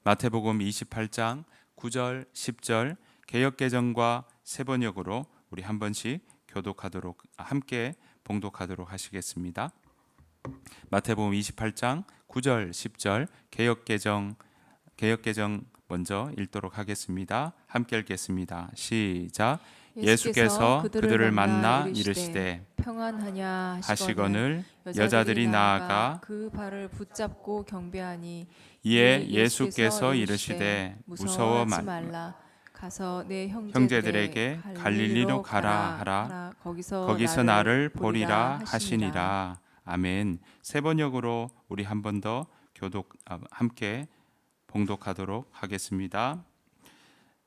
마태복음 28장 9절, 10절 개역개정과 세번역으로 우리 한 번씩 교독하도록 함께 봉독하도록 하시겠습니다. 마태복음 28장 9절, 10절 개역개정 먼저 읽도록 하겠습니다. 함께 읽겠습니다. 시작. 예수께서 그들을 만나 이르시되 평안하냐 하시거늘 여자들이 나아가 그 발을 붙잡고 경배하니 이에 예수께서 이르시되 무서워하지 말라. 가서 내 형제들에게 갈릴리로 가라 하라. 거기서 나를 보리라 하시니라. 아멘. 세번역으로 우리 한 번 더 함께 봉독하도록 하겠습니다.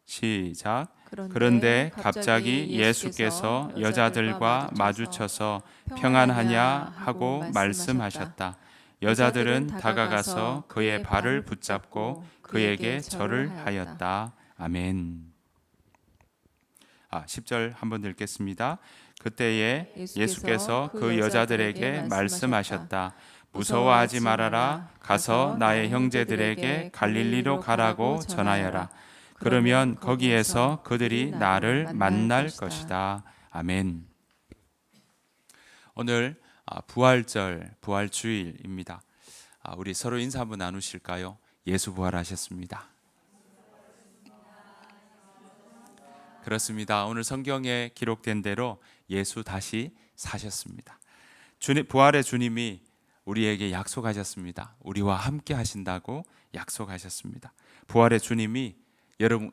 시작. 그런데 갑자기 예수께서 여자들과 마주쳐서 평안하냐 하고 말씀하셨다. 여자들은 다가가서 그의 발을 붙잡고 그에게 절을 하였다. 아멘. 10절 한번 읽겠습니다. 그때에 예수께서 그 여자들에게 말씀하셨다. 무서워하지 말아라. 가서 나의 형제들에게 갈릴리로 가라고 전하여라. 그러면 거기에서 그들이 나를 만날 것이다. 아멘. 오늘 부활절, 부활주일입니다. 우리 서로 인사 한번 나누실까요? 예수 부활하셨습니다. 그렇습니다. 오늘 성경에 기록된 대로 예수 다시 사셨습니다. 부활의 주님이 우리에게 약속하셨습니다. 우리와 함께 하신다고 약속하셨습니다. 부활의 주님이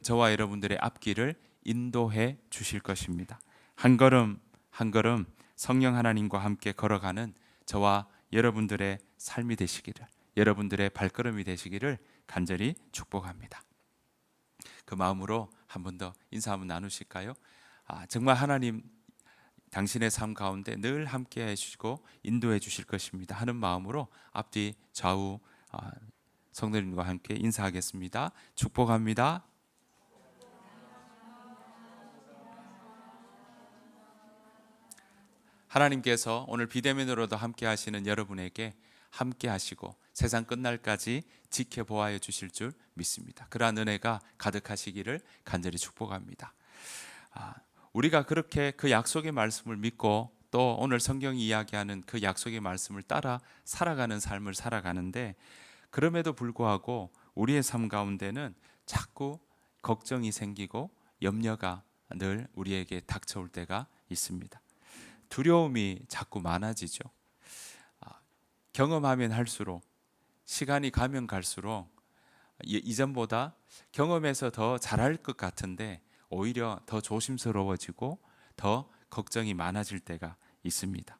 저와 여러분들의 앞길을 인도해 주실 것입니다. 한 걸음 한 걸음 성령 하나님과 함께 걸어가는 저와 여러분들의 삶이 되시기를, 여러분들의 발걸음이 되시기를 간절히 축복합니다. 그 마음으로 한 번 더 인사 한번 나누실까요? 정말 하나님 당신의 삶 가운데 늘 함께 해주시고 인도해 주실 것입니다 하는 마음으로 앞뒤 좌우 성도님과 함께 인사하겠습니다. 축복합니다. 하나님께서 오늘 비대면으로도 함께 하시는 여러분에게 함께 하시고 세상 끝날까지 지켜보아여 주실 줄 믿습니다. 그러한 은혜가 가득하시기를 간절히 축복합니다. 우리가 그렇게 그 약속의 말씀을 믿고 또 오늘 성경이 이야기하는 그 약속의 말씀을 따라 살아가는 삶을 살아가는데, 그럼에도 불구하고 우리의 삶 가운데는 자꾸 걱정이 생기고 염려가 늘 우리에게 닥쳐올 때가 있습니다. 두려움이 자꾸 많아지죠. 경험하면 할수록, 시간이 가면 갈수록 이전보다 경험해서 더 잘할 것 같은데 오히려 더 조심스러워지고 더 걱정이 많아질 때가 있습니다.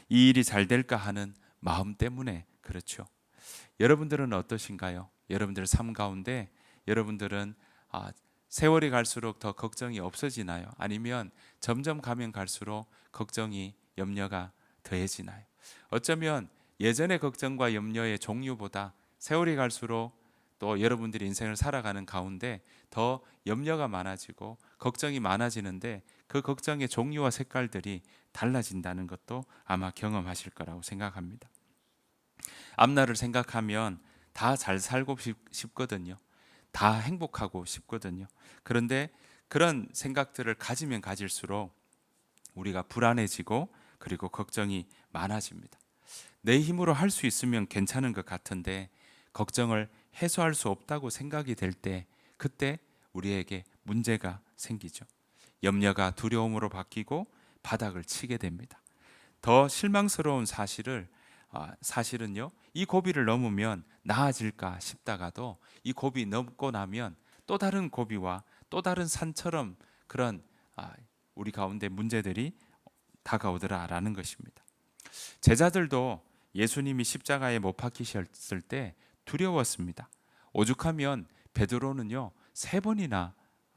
이 일이 잘 될까 하는 마음 때문에 그렇죠. 여러분들은 어떠신가요? 여러분들 삶 가운데 여러분들은 세월이 갈수록 더 걱정이 없어지나요? 아니면 점점 가면 갈수록 걱정이, 염려가 더해지나요? 어쩌면 예전의 걱정과 염려의 종류보다 세월이 갈수록 또 여러분들이 인생을 살아가는 가운데 더 염려가 많아지고 걱정이 많아지는데, 그 걱정의 종류와 색깔들이 달라진다는 것도 아마 경험하실 거라고 생각합니다. 앞날을 생각하면 다 잘 살고 싶거든요. 다 행복하고 싶거든요. 그런데 그런 생각들을 가지면 가질수록 우리가 불안해지고 그리고 걱정이 많아집니다. 내 힘으로 할 수 있으면 괜찮은 것 같은데 걱정을 해소할 수 없다고 생각이 될 때, 그때 우리에게 문제가 생기죠. 염려가 두려움으로 바뀌고 바닥을 치게 됩니다. 더 실망스러운 사실은요, 이 고비를 넘으면 나아질까 싶다가도 이 고비 넘고 나면 또 다른 고비와 또 다른 산처럼 그런 우리 가운데 문제들이 다가오더라라는 것입니다. 제자들도 예수님이 십자가에 못 박히셨을 때 두려웠습니다. 오죽하면 베드로는요 3번이나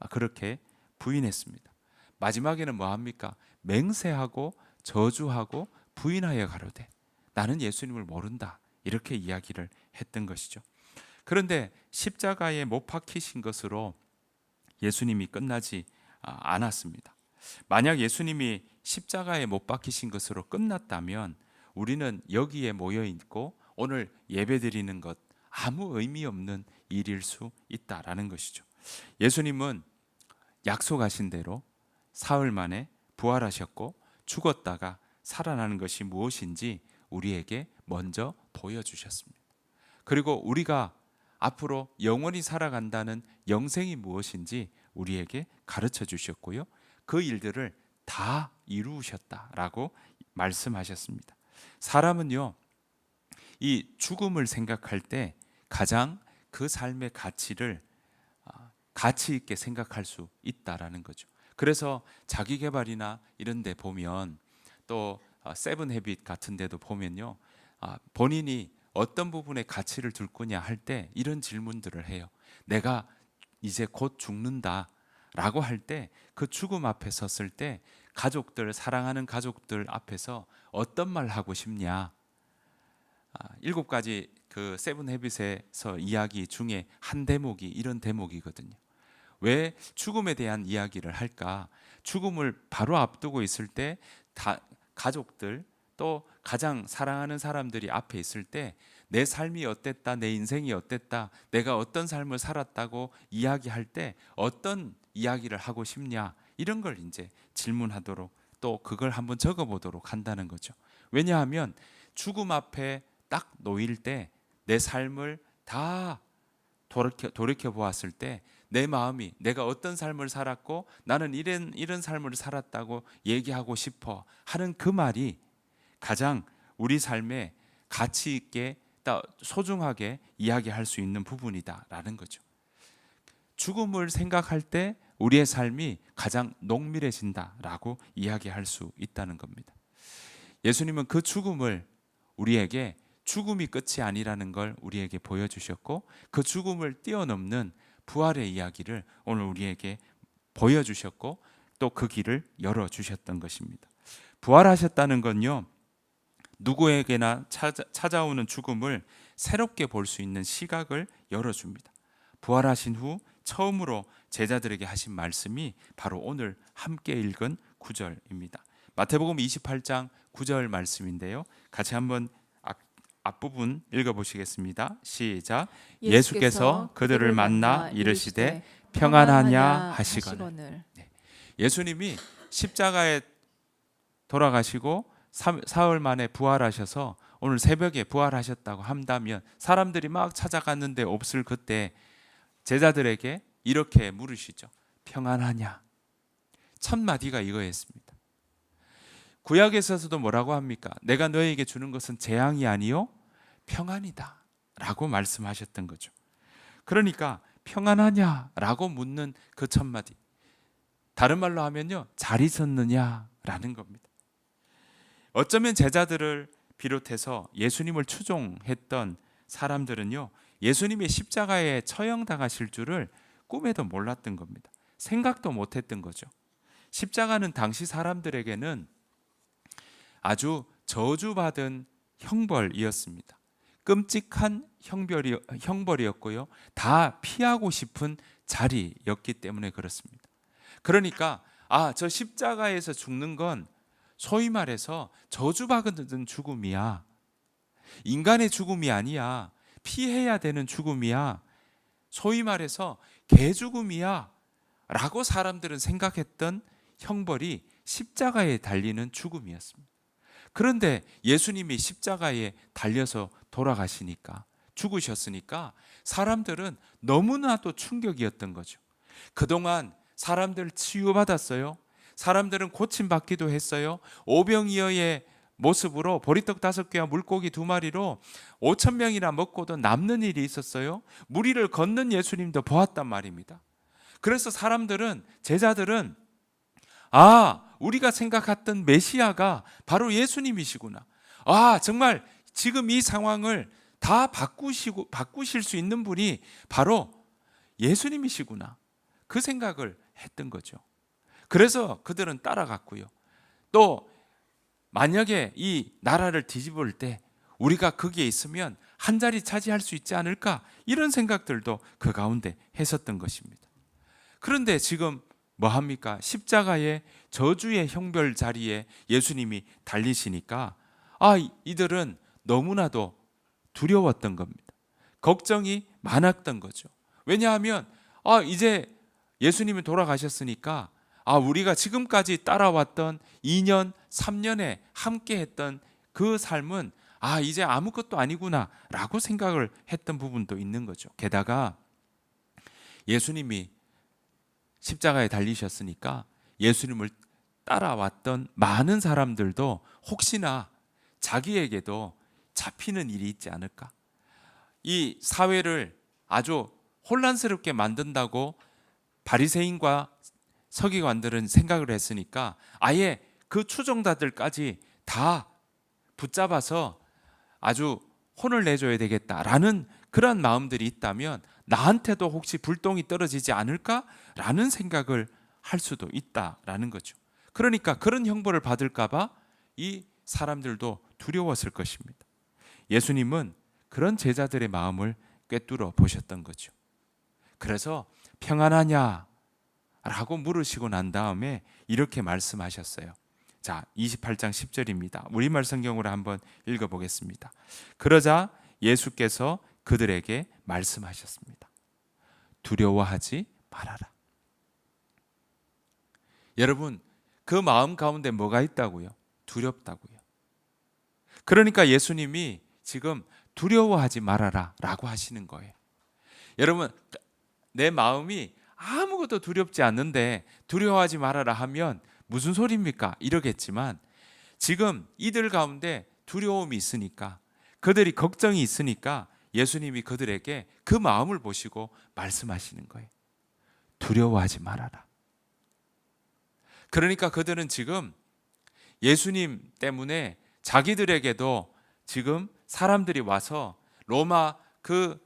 그렇게 부인했습니다. 마지막에는 뭐합니까? 맹세하고 저주하고 부인하여 가로되 나는 예수님을 모른다, 이렇게 이야기를 했던 것이죠. 그런데 십자가에 못 박히신 것으로 예수님이 끝나지 않았습니다. 만약 예수님이 십자가에 못 박히신 것으로 끝났다면 우리는 여기에 모여 있고 오늘 예배 드리는 것 아무 의미 없는 일일 수 있다라는 것이죠. 예수님은 약속하신 대로 사흘 만에 부활하셨고 죽었다가 살아나는 것이 무엇인지 우리에게 먼저 보여주셨습니다. 그리고 우리가 앞으로 영원히 살아간다는 영생이 무엇인지 우리에게 가르쳐 주셨고요. 그 일들을 다 이루셨다라고 말씀하셨습니다. 사람은요, 이 죽음을 생각할 때 가장 그 삶의 가치를 가치 있게 생각할 수 있다라는 거죠. 그래서 자기 개발이나 이런 데 보면 또 세븐 헤빗 같은 데도 보면요, 본인이 어떤 부분에 가치를 둘 거냐 할 때 이런 질문들을 해요. 내가 이제 곧 죽는다라고 할 때 그 죽음 앞에 섰을 때 가족들, 사랑하는 가족들 앞에서 어떤 말 하고 싶냐. 7가지 그 세븐 헤빗에서 이야기 중에 한 대목이 이런 대목이거든요. 왜 죽음에 대한 이야기를 할까? 죽음을 바로 앞두고 있을 때 가족들 또 가장 사랑하는 사람들이 앞에 있을 때 내 삶이 어땠다, 내 인생이 어땠다, 내가 어떤 삶을 살았다고 이야기할 때 어떤 이야기를 하고 싶냐, 이런 걸 이제 질문하도록 또 그걸 한번 적어보도록 한다는 거죠. 왜냐하면 죽음 앞에 딱 놓일 때 내 삶을 다 돌이켜 보았을 때 내 마음이 내가 어떤 삶을 살았고 나는 이런 삶을 살았다고 얘기하고 싶어 하는 그 말이 가장 우리 삶에 가치 있게 소중하게 이야기할 수 있는 부분이다라는 거죠. 죽음을 생각할 때 우리의 삶이 가장 농밀해진다라고 이야기할 수 있다는 겁니다. 예수님은 그 죽음을 우리에게 죽음이 끝이 아니라는 걸 우리에게 보여주셨고 그 죽음을 뛰어넘는 부활의 이야기를 오늘 우리에게 보여주셨고 또 그 길을 열어주셨던 것입니다. 부활하셨다는 건요, 누구에게나 찾아오는 죽음을 새롭게 볼 수 있는 시각을 열어줍니다. 부활하신 후 처음으로 제자들에게 하신 말씀이 바로 오늘 함께 읽은 9절입니다. 마태복음 28장 9절 말씀인데요. 같이 한번 앞부분 읽어보시겠습니다. 시작. 예수께서 그들을 만나 이르시되 평안하냐 하시거늘. 예수님이 십자가에 돌아가시고 사흘 만에 부활하셔서 오늘 새벽에 부활하셨다고 한다면 사람들이 막 찾아갔는데 없을 그때 제자들에게 이렇게 물으시죠. 평안하냐? 첫 마디가 이거였습니다. 구약에서도 뭐라고 합니까? 내가 너에게 주는 것은 재앙이 아니요 평안이다 라고 말씀하셨던 거죠. 그러니까 평안하냐? 라고 묻는 그 첫 마디, 다른 말로 하면요, 잘 있었느냐? 라는 겁니다. 어쩌면 제자들을 비롯해서 예수님을 추종했던 사람들은요, 예수님의 십자가에 처형당하실 줄을 꿈에도 몰랐던 겁니다. 생각도 못했던 거죠. 십자가는 당시 사람들에게는 아주 저주받은 형벌이었습니다. 끔찍한 형벌이었고요, 다 피하고 싶은 자리였기 때문에 그렇습니다. 그러니까 저 십자가에서 죽는 건 소위 말해서 저주받은 죽음이야. 인간의 죽음이 아니야. 피해야 되는 죽음이야. 소위 말해서 개죽음이야 라고 사람들은 생각했던 형벌이 십자가에 달리는 죽음이었습니다. 그런데 예수님이 십자가에 달려서 돌아가시니까, 죽으셨으니까 사람들은 너무나도 충격이었던 거죠. 그동안 사람들 치유받았어요. 사람들은 고침받기도 했어요. 오병이어의 모습으로 보리떡 5개와 물고기 2마리로 5,000명이나 먹고도 남는 일이 있었어요. 무리를 걷는 예수님도 보았단 말입니다. 그래서 사람들은, 제자들은 우리가 생각했던 메시아가 바로 예수님이시구나. 정말 지금 이 상황을 다 바꾸실 수 있는 분이 바로 예수님이시구나. 그 생각을 했던 거죠. 그래서 그들은 따라갔고요. 또 만약에 이 나라를 뒤집을 때 우리가 거기에 있으면 한 자리 차지할 수 있지 않을까, 이런 생각들도 그 가운데 했었던 것입니다. 그런데 지금 뭐합니까? 십자가의 저주의 형벌 자리에 예수님이 달리시니까 이들은 너무나도 두려웠던 겁니다. 걱정이 많았던 거죠. 왜냐하면 이제 예수님이 돌아가셨으니까 우리가 지금까지 따라왔던 2년, 3년에 함께 했던 그 삶은 이제 아무것도 아니구나 라고 생각을 했던 부분도 있는 거죠. 게다가 예수님이 십자가에 달리셨으니까 예수님을 따라왔던 많은 사람들도 혹시나 자기에게도 잡히는 일이 있지 않을까, 이 사회를 아주 혼란스럽게 만든다고 바리새인과 서기관들은 생각을 했으니까 아예 그 추종자들까지 다 붙잡아서 아주 혼을 내줘야 되겠다라는 그런 마음들이 있다면 나한테도 혹시 불똥이 떨어지지 않을까라는 생각을 할 수도 있다라는 거죠. 그러니까 그런 형벌을 받을까 봐 이 사람들도 두려웠을 것입니다. 예수님은 그런 제자들의 마음을 꿰뚫어 보셨던 거죠. 그래서 평안하냐? 라고 물으시고 난 다음에 이렇게 말씀하셨어요. 자, 28장 10절입니다. 우리말 성경으로 한번 읽어보겠습니다. 그러자 예수께서 그들에게 말씀하셨습니다. 두려워하지 말아라. 여러분, 그 마음 가운데 뭐가 있다고요? 두렵다고요. 그러니까 예수님이 지금 두려워하지 말아라 라고 하시는 거예요. 여러분, 내 마음이 아무것도 두렵지 않는데 두려워하지 말아라 하면 무슨 소리입니까? 이러겠지만 지금 이들 가운데 두려움이 있으니까, 그들이 걱정이 있으니까 예수님이 그들에게 그 마음을 보시고 말씀하시는 거예요. 두려워하지 말아라. 그러니까 그들은 지금 예수님 때문에 자기들에게도 지금 사람들이 와서, 로마 그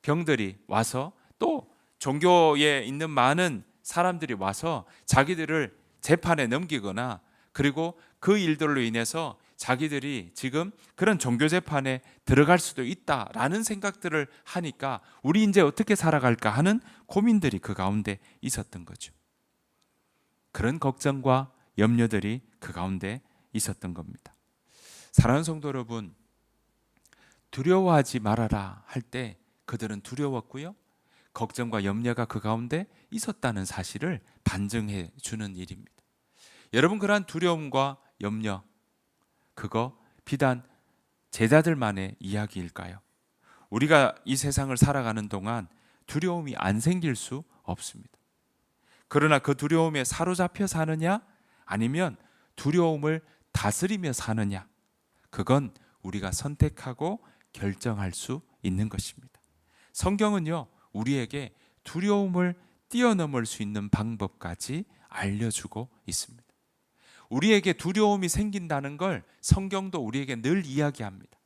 병들이 와서, 또 종교에 있는 많은 사람들이 와서 자기들을 재판에 넘기거나, 그리고 그 일들로 인해서 자기들이 지금 그런 종교 재판에 들어갈 수도 있다라는 생각들을 하니까 우리 이제 어떻게 살아갈까 하는 고민들이 그 가운데 있었던 거죠. 그런 걱정과 염려들이 그 가운데 있었던 겁니다. 사랑하는 성도 여러분, 두려워하지 말아라 할 때 그들은 두려웠고요, 걱정과 염려가 그 가운데 있었다는 사실을 반증해 주는 일입니다. 여러분, 그러한 두려움과 염려, 그거 비단 제자들만의 이야기일까요? 우리가 이 세상을 살아가는 동안 두려움이 안 생길 수 없습니다. 그러나 그 두려움에 사로잡혀 사느냐, 아니면 두려움을 다스리며 사느냐, 그건 우리가 선택하고 결정할 수 있는 것입니다. 성경은요, 우리에게 두려움을 뛰어넘을 수 있는 방법까지 알려주고 있습니다. 우리에게 두려움이 생긴다는 걸 성경도 우리에게 늘 이야기합니다.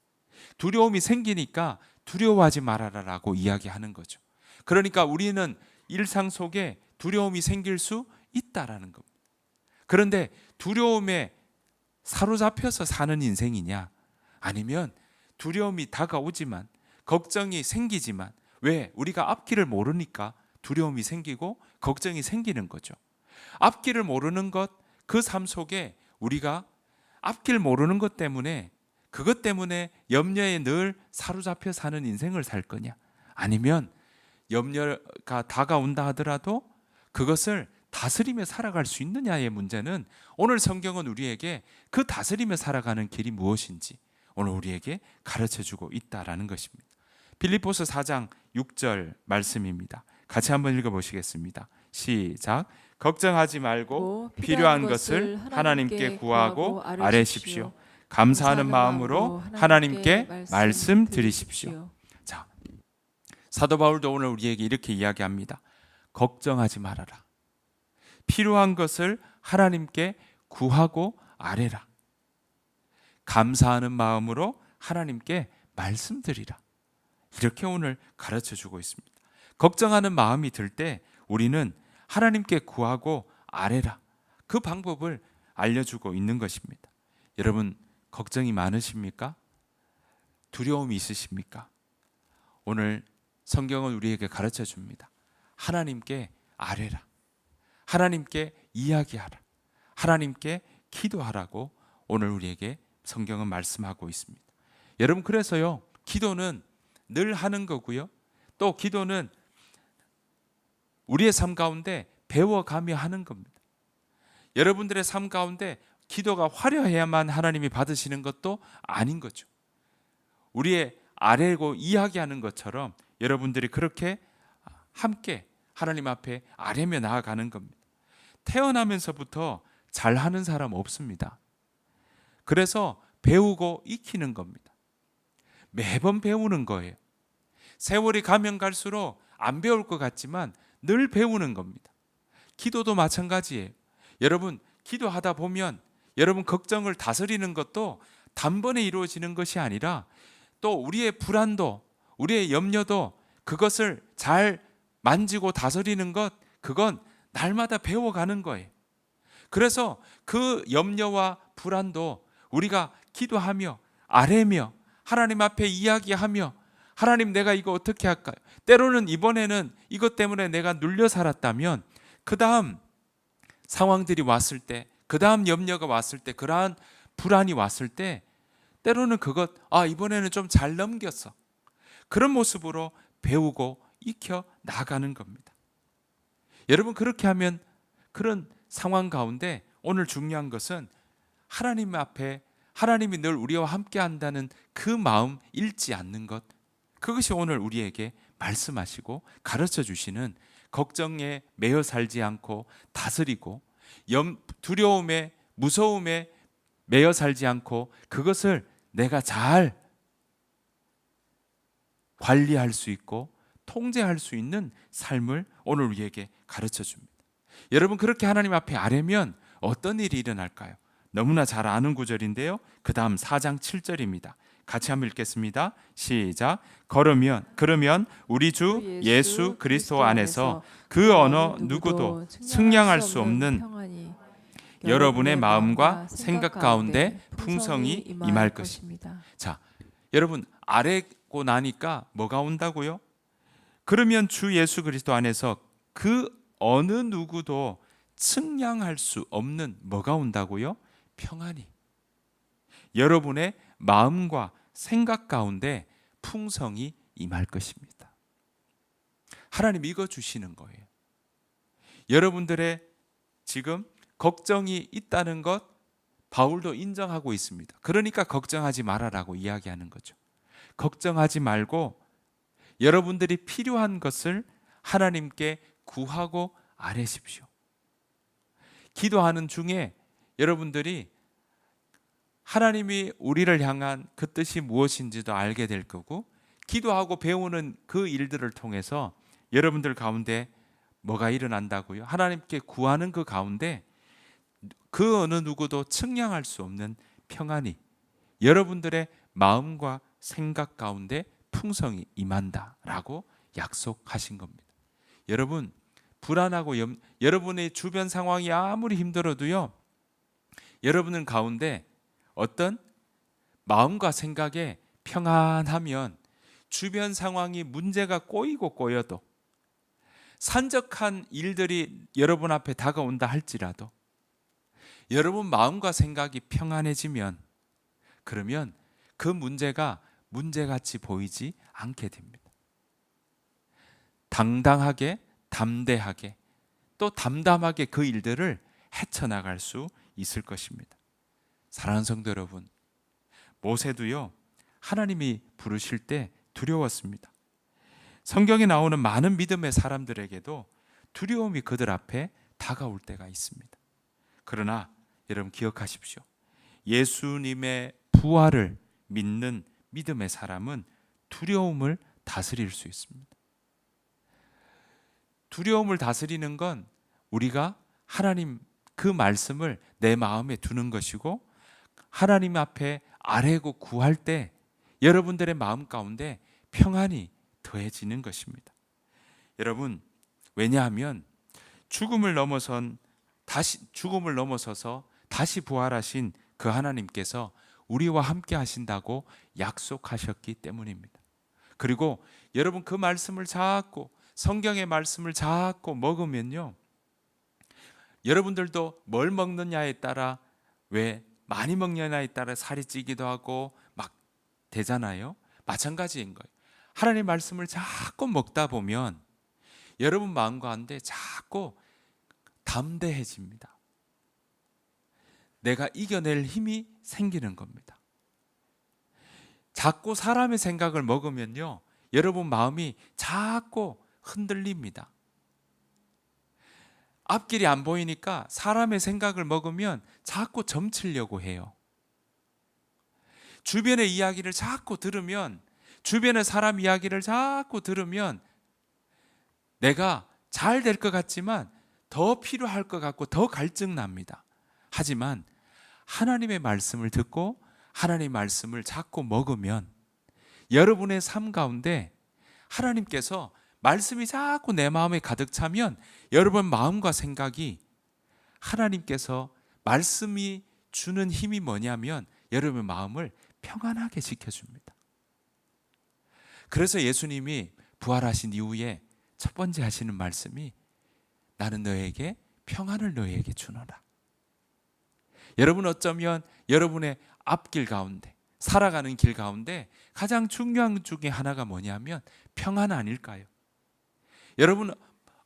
두려움이 생기니까 두려워하지 말아라라고 이야기하는 거죠. 그러니까 우리는 일상 속에 두려움이 생길 수 있다라는 겁니다. 그런데 두려움에 사로잡혀서 사는 인생이냐, 아니면 두려움이 다가오지만, 걱정이 생기지만, 왜? 우리가 앞길을 모르니까 두려움이 생기고 걱정이 생기는 거죠. 앞길을 모르는 것, 그 삶 속에 우리가 앞길 모르는 것 때문에, 그것 때문에 염려에 늘 사로잡혀 사는 인생을 살 거냐, 아니면 염려가 다가온다 하더라도 그것을 다스리며 살아갈 수 있느냐의 문제는, 오늘 성경은 우리에게 그 다스리며 살아가는 길이 무엇인지 오늘 우리에게 가르쳐주고 있다라는 것입니다. 빌립보서 4장 6절 말씀입니다. 같이 한번 읽어보시겠습니다. 시작. 걱정하지 말고 필요한 것을 하나님께 구하고 아뢰십시오. 감사하는 마음으로 하나님께 말씀드리십시오. 자, 사도 바울도 오늘 우리에게 이렇게 이야기합니다. 걱정하지 말아라. 필요한 것을 하나님께 구하고 아뢰라. 감사하는 마음으로 하나님께 말씀드리라. 이렇게 오늘 가르쳐 주고 있습니다. 걱정하는 마음이 들 때 우리는 하나님께 구하고 아뢰라. 그 방법을 알려주고 있는 것입니다. 여러분, 걱정이 많으십니까? 두려움이 있으십니까? 오늘 성경은 우리에게 가르쳐 줍니다. 하나님께 아뢰라. 하나님께 이야기하라. 하나님께 기도하라고 오늘 우리에게 성경은 말씀하고 있습니다. 여러분, 그래서요, 기도는 늘 하는 거고요. 또 기도는 우리의 삶 가운데 배워가며 하는 겁니다. 여러분들의 삶 가운데 기도가 화려해야만 하나님이 받으시는 것도 아닌 거죠. 우리의 아뢰고 이야기하는 것처럼 여러분들이 그렇게 함께 하나님 앞에 아뢰며 나아가는 겁니다. 태어나면서부터 잘하는 사람 없습니다. 그래서 배우고 익히는 겁니다. 매번 배우는 거예요. 세월이 가면 갈수록 안 배울 것 같지만 늘 배우는 겁니다. 기도도 마찬가지예요. 여러분, 기도하다 보면 여러분 걱정을 다스리는 것도 단번에 이루어지는 것이 아니라 또 우리의 불안도, 우리의 염려도 그것을 잘 만지고 다스리는 것, 그건 날마다 배워가는 거예요. 그래서 그 염려와 불안도 우리가 기도하며 아뢰며 하나님 앞에 이야기하며 하나님 내가 이거 어떻게 할까요? 때로는 이번에는 이것 때문에 내가 눌려 살았다면 그 다음 상황들이 왔을 때, 그 다음 염려가 왔을 때, 그러한 불안이 왔을 때 때로는 그것 이번에는 좀 잘 넘겼어. 그런 모습으로 배우고 익혀 나가는 겁니다. 여러분 그렇게 하면 그런 상황 가운데 오늘 중요한 것은 하나님 앞에 하나님이 늘 우리와 함께 한다는 그 마음 잃지 않는 것, 그것이 오늘 우리에게 말씀하시고 가르쳐 주시는 걱정에 매여 살지 않고 다스리고 두려움에 무서움에 매여 살지 않고 그것을 내가 잘 관리할 수 있고 통제할 수 있는 삶을 오늘 우리에게 가르쳐 줍니다. 여러분 그렇게 하나님 앞에 아뢰면 어떤 일이 일어날까요? 너무나 잘 아는 구절인데요. 그 다음 4장 7절입니다. 같이 한번 읽겠습니다. 시작. 그러면 우리 주 예수 그리스도 안에서 그 어느 누구도 승량할 수 없는 여러분의 마음과 생각 가운데 풍성이 임할 것입니다. 자, 여러분 아뢰고 나니까 뭐가 온다고요? 그러면 주 예수 그리스도 안에서 그 어느 누구도 측량할 수 없는 뭐가 온다고요? 평안이 여러분의 마음과 생각 가운데 풍성이 임할 것입니다. 하나님 이거 주시는 거예요. 여러분들의 지금 걱정이 있다는 것 바울도 인정하고 있습니다. 그러니까 걱정하지 말아라고 이야기하는 거죠. 걱정하지 말고 여러분들이 필요한 것을 하나님께 구하고 아뢰십시오. 기도하는 중에 여러분들이 하나님이 우리를 향한 그 뜻이 무엇인지도 알게 될 거고 기도하고 배우는 그 일들을 통해서 여러분들 가운데 뭐가 일어난다고요? 하나님께 구하는 그 가운데 그 어느 누구도 측량할 수 없는 평안이 여러분들의 마음과 생각 가운데 풍성이 임한다라고 약속하신 겁니다. 여러분 불안하고 여러분의 주변 상황이 아무리 힘들어도요, 여러분은 가운데 어떤 마음과 생각에 평안하면 주변 상황이 문제가 꼬이고 꼬여도 산적한 일들이 여러분 앞에 다가온다 할지라도 여러분 마음과 생각이 평안해지면 그러면 그 문제가 문제같이 보이지 않게 됩니다. 당당하게 담대하게 또 담담하게 그 일들을 헤쳐나갈 수 있을 것입니다. 사랑하는 성도 여러분, 모세도요 하나님이 부르실 때 두려웠습니다. 성경에 나오는 많은 믿음의 사람들에게도 두려움이 그들 앞에 다가올 때가 있습니다. 그러나 여러분 기억하십시오. 예수님의 부활을 믿는 믿음의 사람은 두려움을 다스릴 수 있습니다. 두려움을 다스리는 건 우리가 하나님 그 말씀을 내 마음에 두는 것이고 하나님 앞에 아뢰고 구할 때 여러분들의 마음 가운데 평안이 더해지는 것입니다. 여러분 왜냐하면 죽음을 넘어서서 다시 부활하신 그 하나님께서 우리와 함께 하신다고 약속하셨기 때문입니다. 그리고 여러분 그 말씀을 자꾸 성경의 말씀을 자꾸 먹으면요, 여러분들도 뭘 먹느냐에 따라 왜 많이 먹느냐에 따라 살이 찌기도 하고 막 되잖아요. 마찬가지인 거예요. 하나님의 말씀을 자꾸 먹다 보면 여러분 마음 가운데 자꾸 담대해집니다. 내가 이겨낼 힘이 생기는 겁니다. 자꾸 사람의 생각을 먹으면요, 여러분 마음이 자꾸 흔들립니다. 앞길이 안 보이니까 사람의 생각을 먹으면 자꾸 점치려고 해요. 주변의 이야기를 자꾸 들으면, 주변의 사람 이야기를 자꾸 들으면 내가 잘 될 것 같지만 더 필요할 것 같고 더 갈증 납니다. 하지만 하나님의 말씀을 듣고 하나님의 말씀을 자꾸 먹으면 여러분의 삶 가운데 하나님께서 말씀이 자꾸 내 마음에 가득 차면 여러분 마음과 생각이, 하나님께서 말씀이 주는 힘이 뭐냐면 여러분의 마음을 평안하게 지켜줍니다. 그래서 예수님이 부활하신 이후에 첫 번째 하시는 말씀이 나는 너에게 평안을 너에게 주노라. 여러분 어쩌면 여러분의 앞길 가운데, 살아가는 길 가운데 가장 중요한 중에 하나가 뭐냐면 평안 아닐까요? 여러분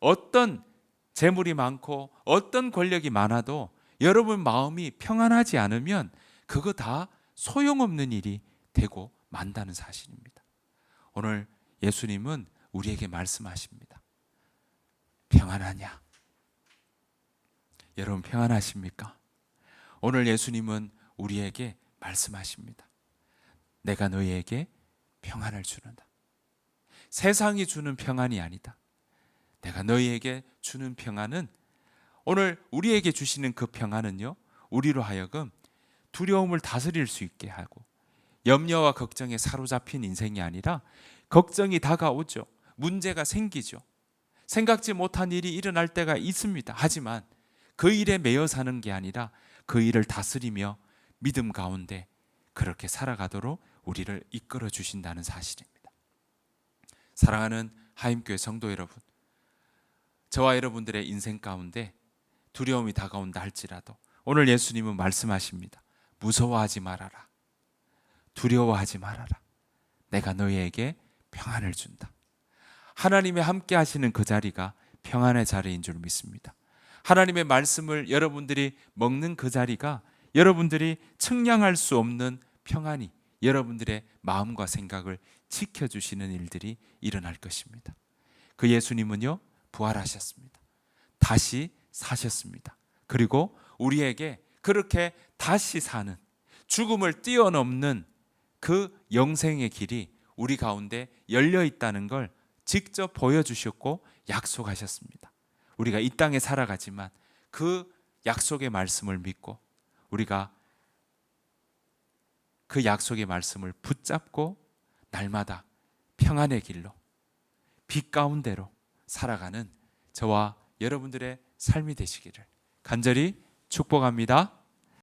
어떤 재물이 많고 어떤 권력이 많아도 여러분 마음이 평안하지 않으면 그거 다 소용없는 일이 되고 만다는 사실입니다. 오늘 예수님은 우리에게 말씀하십니다. 평안하냐? 여러분 평안하십니까? 오늘 예수님은 우리에게 말씀하십니다. 내가 너희에게 평안을 주는다. 세상이 주는 평안이 아니다. 내가 너희에게 주는 평안은, 오늘 우리에게 주시는 그 평안은요, 우리로 하여금 두려움을 다스릴 수 있게 하고 염려와 걱정에 사로잡힌 인생이 아니라, 걱정이 다가오죠. 문제가 생기죠. 생각지 못한 일이 일어날 때가 있습니다. 하지만 그 일에 매여 사는 게 아니라 그 일을 다스리며 믿음 가운데 그렇게 살아가도록 우리를 이끌어 주신다는 사실입니다. 사랑하는 하임교회 성도 여러분, 저와 여러분들의 인생 가운데 두려움이 다가온다 할지라도 오늘 예수님은 말씀하십니다. 무서워하지 말아라. 두려워하지 말아라. 내가 너희에게 평안을 준다. 하나님이 함께 하시는 그 자리가 평안의 자리인 줄 믿습니다. 하나님의 말씀을 여러분들이 먹는 그 자리가 여러분들이 측량할 수 없는 평안이 여러분들의 마음과 생각을 지켜주시는 일들이 일어날 것입니다. 그 예수님은요, 부활하셨습니다. 다시 사셨습니다. 그리고 우리에게 그렇게 다시 사는, 죽음을 뛰어넘는 그 영생의 길이 우리 가운데 열려 있다는 걸 직접 보여주셨고 약속하셨습니다. 우리가 이 땅에 살아가지만 그 약속의 말씀을 믿고 우리가 그 약속의 말씀을 붙잡고 날마다 평안의 길로, 빛 가운데로 살아가는 저와 여러분들의 삶이 되시기를 간절히 축복합니다.